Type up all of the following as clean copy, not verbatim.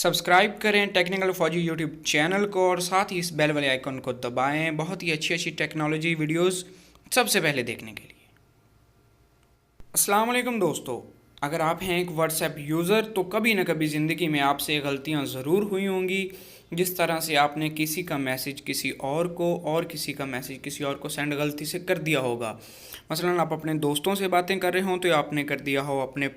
Subscribe करें technical फौजी YouTube channel को और साथ ही इस बेल वाले आइकन को दबाएं बहुत ही अच्छी अच्छी टेक्नोलॉजी वीडियोस सबसे पहले देखने के लिए। अस्सलाम वालेकुम दोस्तों, अगर आप हैं एक व्हाट्सएप यूज़र तो कभी ना कभी ज़िंदगी में आपसे गलतियां ज़रूर हुई होंगी। जिस तरह से आपने किसी का मैसेज किसी और को और किसी का मैसेज किसी और को सेंड गलती से कर दिया होगा। मसलन आप अपने दोस्तों से बातें कर रहे हो तो आपने कर दिया हो अपने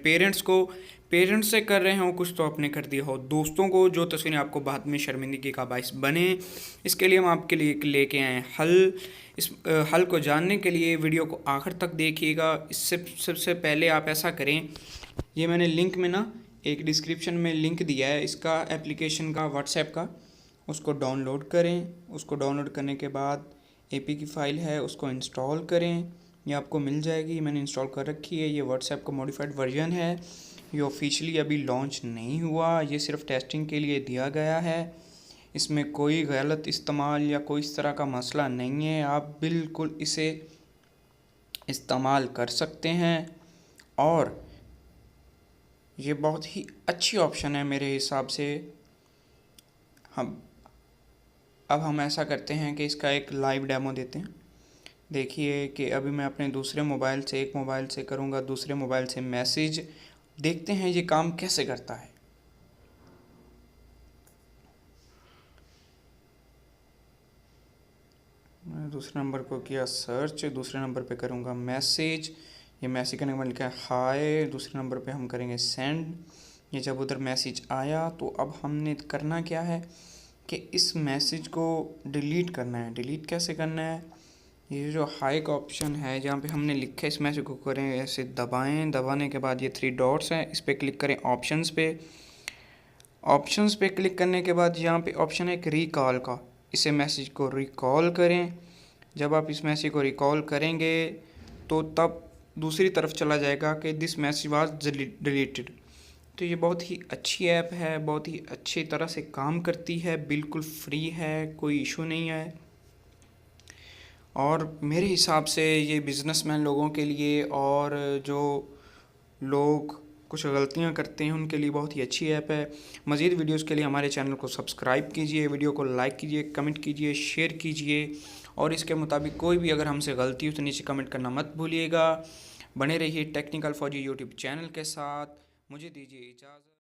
पेरेंट्स से कर रहे हो कुछ तो आपने कर दिया हो दोस्तों को, जो तस्वीरें आपको बाद में शर्मिंदगी का बायस बने। इसके लिए हम आपके लिए लेके आए हल। इस हल को जानने के लिए वीडियो को आखिर तक देखिएगा। इससे सबसे पहले आप ऐसा करें, ये मैंने लिंक में ना एक डिस्क्रिप्शन में लिंक दिया है इसका एप्लीकेशन का व्हाट्सएप का, उसको डाउनलोड करें। उसको डाउनलोड करने के बाद एपी की फ़ाइल है उसको इंस्टॉल करें, ये आपको मिल जाएगी। मैंने इंस्टॉल कर रखी है। ये व्हाट्सएप का मॉडिफाइड वर्जन है, ये ऑफिशियली अभी लॉन्च नहीं हुआ, ये सिर्फ टेस्टिंग के लिए दिया गया है। इसमें कोई गलत इस्तेमाल या कोई इस तरह का मसला नहीं है, आप बिल्कुल इसे इस्तेमाल कर सकते हैं और ये बहुत ही अच्छी ऑप्शन है मेरे हिसाब से। अब हम ऐसा करते हैं कि इसका एक लाइव डेमो देते हैं। देखिए कि अभी मैं अपने दूसरे मोबाइल से एक मोबाइल से करूँगा दूसरे मोबाइल से मैसेज, देखते हैं ये काम कैसे करता है। मैं दूसरे नंबर को किया सर्च, दूसरे नंबर पे करूँगा मैसेज, ये मैसेज करने के बाद लिखा है हाय, दूसरे नंबर पे हम करेंगे सेंड। ये जब उधर मैसेज आया तो अब हमने करना क्या है कि इस मैसेज को डिलीट करना है। डिलीट कैसे करना है, ये जो हाई का ऑप्शन है जहाँ पे हमने लिखा है इस मैसेज को करें ऐसे दबाएं, दबाने के बाद ये 3 डॉट्स हैं इस पर क्लिक करें। ऑप्शंस पे क्लिक करने के बाद यहाँ पे ऑप्शन है एक रिकॉल का, इसे मैसेज को रिकॉल करें। जब आप इस मैसेज को रिकॉल करेंगे तो तब दूसरी तरफ चला जाएगा कि दिस मैसेज वाज डिलीटेड। तो ये बहुत ही अच्छी ऐप है, बहुत ही अच्छी तरह से काम करती है, बिल्कुल फ्री है, कोई इशू नहीं है। और मेरे हिसाब से ये बिज़नेसमैन लोगों के लिए और जो लोग कुछ गलतियां करते हैं उनके लिए बहुत ही अच्छी ऐप है। मज़ीद वीडियोस के लिए हमारे चैनल को सब्सक्राइब कीजिए, वीडियो को लाइक कीजिए, कमेंट कीजिए, शेयर कीजिए और इसके मुताबिक कोई भी अगर हमसे गलती हो तो नीचे कमेंट करना मत भूलिएगा। बने रहिए टेक्निकल फौजी यूट्यूब चैनल के साथ। मुझे दीजिए इजाज़त।